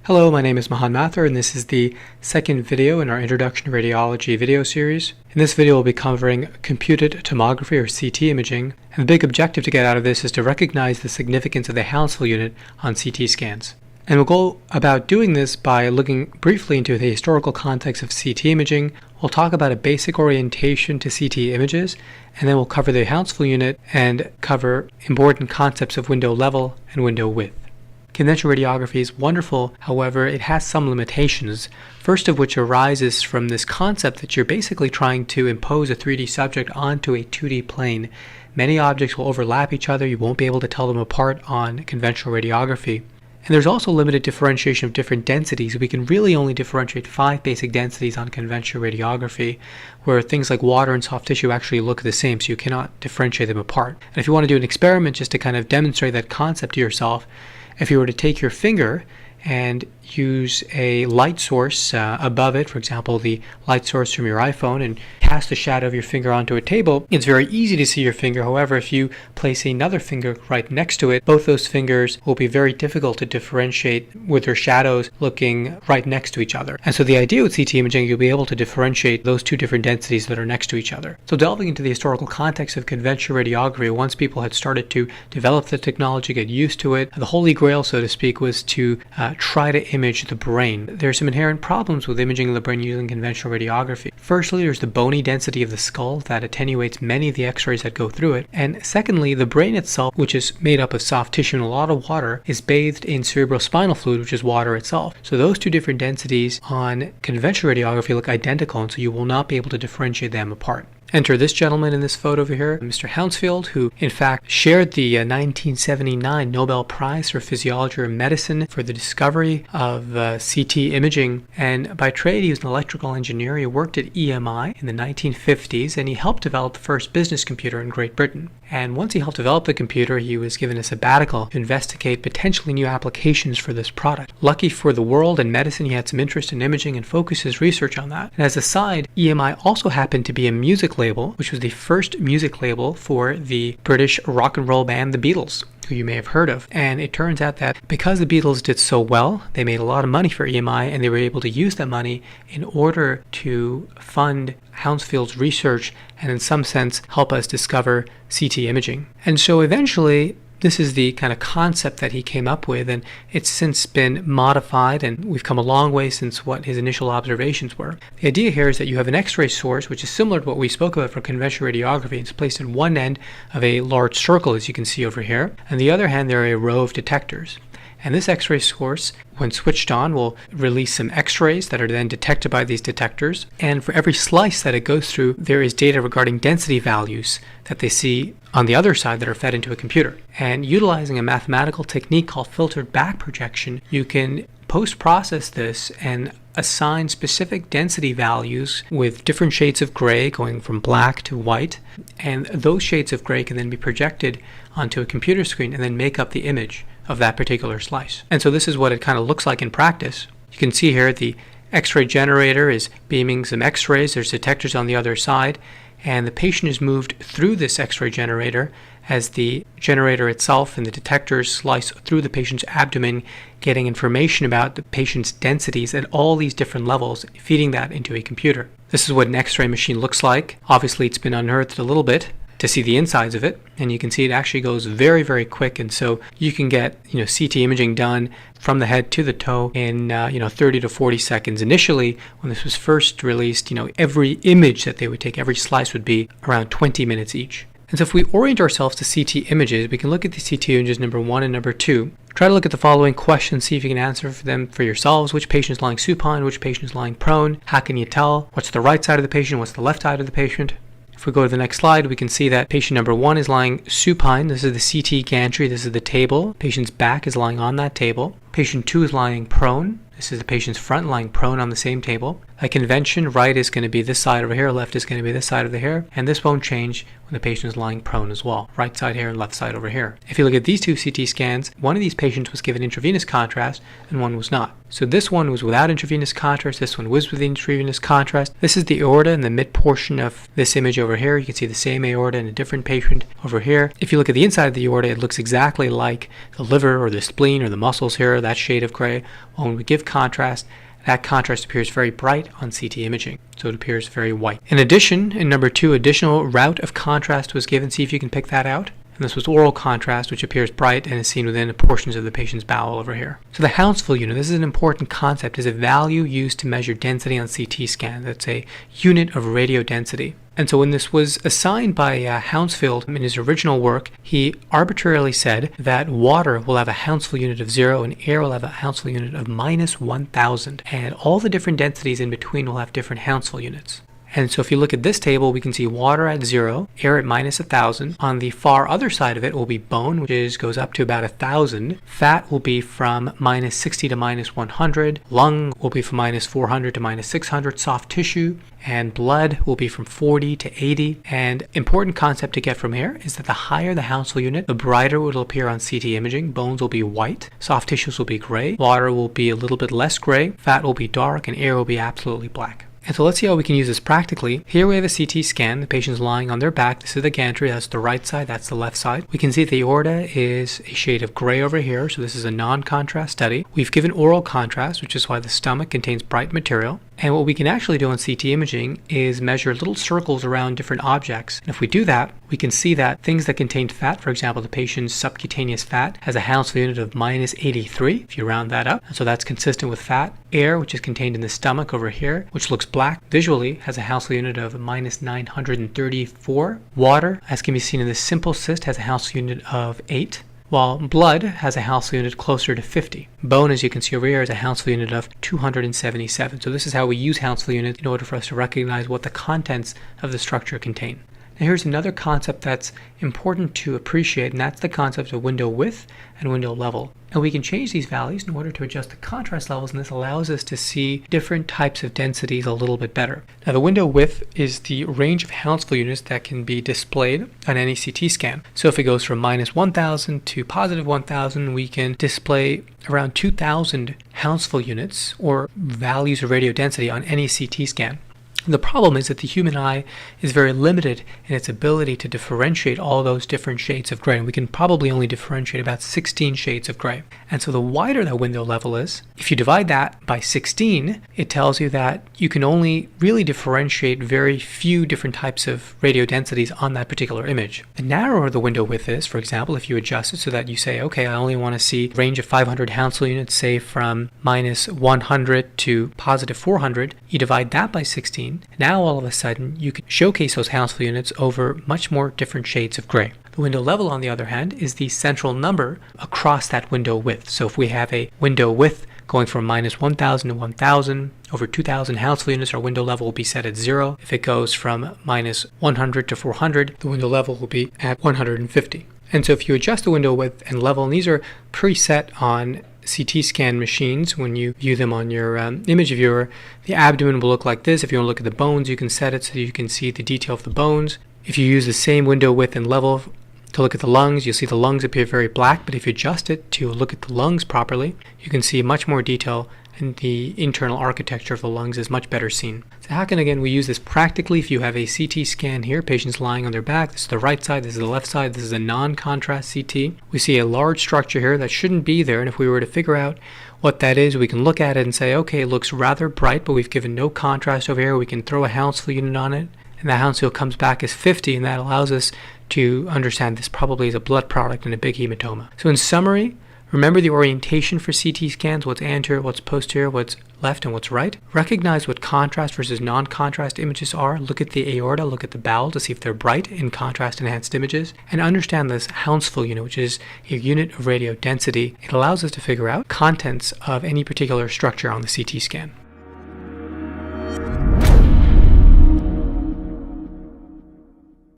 Hello, my name is Mahan Mathur, and this is the second video in our Introduction to Radiology video series. In this video, we'll be covering computed tomography or CT imaging, and the big objective to get out of this is to recognize the significance of the Hounsfield unit on CT scans. And we'll go about doing this by looking briefly into the historical context of CT imaging. We'll talk about a basic orientation to CT images, and then we'll cover the Hounsfield unit and cover important concepts of window level and window width. Conventional radiography is wonderful, however, it has some limitations, first of which arises from this concept that you're basically trying to impose a 3D subject onto a 2D plane. Many objects will overlap each other, you won't be able to tell them apart on conventional radiography. And there's also limited differentiation of different densities. We can really only differentiate 5 basic densities on conventional radiography, where things like water and soft tissue actually look the same, so you cannot differentiate them apart. And if you want to do an experiment just to kind of demonstrate that concept to yourself, if you were to take your finger and use a light source above it, for example, the light source from your iPhone, and cast the shadow of your finger onto a table, it's very easy to see your finger. However, if you place another finger right next to it, both those fingers will be very difficult to differentiate with their shadows looking right next to each other. And so the idea with CT imaging, you'll be able to differentiate those two different densities that are next to each other. So delving into the historical context of conventional radiography, once people had started to develop the technology, get used to it, the holy grail, so to speak, was to try to image the brain. There are some inherent problems with imaging of the brain using conventional radiography. Firstly, there's the bony density of the skull that attenuates many of the x-rays that go through it. And secondly, the brain itself, which is made up of soft tissue and a lot of water, is bathed in cerebrospinal fluid, which is water itself. So those two different densities on conventional radiography look identical, and so you will not be able to differentiate them apart. Enter this gentleman in this photo over here, Mr. Hounsfield, who in fact shared the 1979 Nobel Prize for Physiology or Medicine for the discovery of CT imaging. And by trade, he was an electrical engineer. He worked at EMI in the 1950s, and he helped develop the first business computer in Great Britain. And once he helped develop the computer, he was given a sabbatical to investigate potentially new applications for this product. Lucky for the world and medicine, he had some interest in imaging and focused his research on that. And as a side, EMI also happened to be a music label, which was the first music label for the British rock and roll band The Beatles, who you may have heard of. And it turns out that because the Beatles did so well, they made a lot of money for EMI, and they were able to use that money in order to fund Hounsfield's research and in some sense help us discover CT imaging. And so eventually, this is the kind of concept that he came up with, and it's since been modified, and we've come a long way since what his initial observations were. The idea here is that you have an X-ray source, which is similar to what we spoke about for conventional radiography. It's placed in one end of a large circle, as you can see over here, and the other hand, there are a row of detectors. And this X-ray source, when switched on, will release some X-rays that are then detected by these detectors. And for every slice that it goes through, there is data regarding density values that they see on the other side that are fed into a computer. And utilizing a mathematical technique called filtered back projection, you can post-process this and assign specific density values with different shades of gray going from black to white. And those shades of gray can then be projected onto a computer screen and then make up the image of that particular slice. And so this is what it kind of looks like in practice. You can see here the X-ray generator is beaming some X-rays. There's detectors on the other side, and the patient is moved through this X-ray generator as the generator itself and the detectors slice through the patient's abdomen, getting information about the patient's densities at all these different levels, feeding that into a computer. This is what an X-ray machine looks like. Obviously, it's been unearthed a little bit to see the insides of it, and you can see it actually goes very, very quick, and so you can get CT imaging done from the head to the toe in 30 to 40 seconds. Initially, when this was first released, every image that they would take, every slice would be around 20 minutes each. And so if we orient ourselves to CT images, we can look at the CT images number 1 and number 2. Try to look at the following questions, see if you can answer them for yourselves. Which patient is lying supine? Which patient is lying prone? How can you tell? What's the right side of the patient? What's the left side of the patient? If we go to the next slide, we can see that patient number 1 is lying supine. This is the CT gantry. This is the table. Patient's back is lying on that table. Patient 2 is lying prone. This is the patient's front lying prone on the same table. By convention, right is going to be this side over here, left is going to be this side of the hair, and this won't change when the patient is lying prone as well. Right side here and left side over here. If you look at these two CT scans, one of these patients was given intravenous contrast and one was not. So this one was without intravenous contrast, this one was with intravenous contrast. This is the aorta in the mid portion of this image over here. You can see the same aorta in a different patient over here. If you look at the inside of the aorta, it looks exactly like the liver or the spleen or the muscles here, that shade of gray. When we give contrast, that contrast appears very bright on CT imaging, so it appears very white. In addition, in number 2, additional route of contrast was given. See if you can pick that out. And this was oral contrast, which appears bright and is seen within portions of the patient's bowel over here. So the Hounsfield unit, this is an important concept, is a value used to measure density on CT scan. That's a unit of radio density. And so when this was assigned by Hounsfield in his original work, he arbitrarily said that water will have a Hounsfield unit of 0 and air will have a Hounsfield unit of minus 1,000. And all the different densities in between will have different Hounsfield units. And so if you look at this table, we can see water at 0, air at minus 1,000. On the far other side of it will be bone, which goes up to about 1,000. Fat will be from minus 60 to minus 100. Lung will be from minus 400 to minus 600. Soft tissue and blood will be from 40 to 80. And important concept to get from here is that the higher the Hounsfield unit, the brighter it will appear on CT imaging. Bones will be white, soft tissues will be gray, water will be a little bit less gray, fat will be dark, and air will be absolutely black. And so let's see how we can use this practically. Here we have a CT scan. The patient's lying on their back. This is the gantry. That's the right side. That's the left side. We can see the aorta is a shade of gray over here. So this is a non-contrast study. We've given oral contrast, which is why the stomach contains bright material. And what we can actually do on CT imaging is measure little circles around different objects. And if we do that, we can see that things that contain fat, for example, the patient's subcutaneous fat has a Hounsfield unit of minus 83, if you round that up. And so that's consistent with fat. Air, which is contained in the stomach over here, which looks black visually, has a Hounsfield unit of minus 934. Water, as can be seen in this simple cyst, has a Hounsfield unit of 8. While blood has a Hounsfield unit closer to 50. Bone, as you can see over here, has a Hounsfield unit of 277. So this is how we use Hounsfield units in order for us to recognize what the contents of the structure contain. Now here's another concept that's important to appreciate, and that's the concept of window width and window level. And we can change these values in order to adjust the contrast levels, and this allows us to see different types of densities a little bit better. Now the window width is the range of Hounsfield units that can be displayed on any CT scan. So if it goes from minus 1,000 to positive 1,000, we can display around 2,000 Hounsfield units or values of radio density on any CT scan. The problem is that the human eye is very limited in its ability to differentiate all those different shades of gray. And we can probably only differentiate about 16 shades of gray. And so the wider that window level is, if you divide that by 16, it tells you that you can only really differentiate very few different types of radio densities on that particular image. The narrower the window width is, for example, if you adjust it so that you say, okay, I only want to see a range of 500 Hounsfield units, say from minus 100 to positive 400, you divide that by 16. Now all of a sudden you can showcase those Hounsfield units over much more different shades of gray. The window level, on the other hand, is the central number across that window width. So if we have a window width going from minus 1,000 to 1,000, over 2,000 Hounsfield units, our window level will be set at 0. If it goes from minus 100 to 400, the window level will be at 150. And so if you adjust the window width and level, and these are preset on CT scan machines, when you view them on your image viewer, the abdomen will look like this. If you want to look at the bones, you can set it so you can see the detail of the bones. If you use the same window width and level to look at the lungs, you'll see the lungs appear very black, but if you adjust it to look at the lungs properly, you can see much more detail, and the internal architecture of the lungs is much better seen. So how can, again, we use this practically? If you have a CT scan here, patients lying on their back, this is the right side, this is the left side, this is a non-contrast CT. We see a large structure here that shouldn't be there, and if we were to figure out what that is, we can look at it and say, okay, it looks rather bright, but we've given no contrast over here. We can throw a Hounsfield unit on it, and the Hounsfield comes back as 50, and that allows us to understand this probably is a blood product and a big hematoma. So in summary, remember the orientation for CT scans, what's anterior, what's posterior, what's left, and what's right. Recognize what contrast versus non-contrast images are. Look at the aorta, look at the bowel to see if they're bright in contrast-enhanced images. And understand this Hounsfield unit, which is a unit of radio density. It allows us to figure out contents of any particular structure on the CT scan.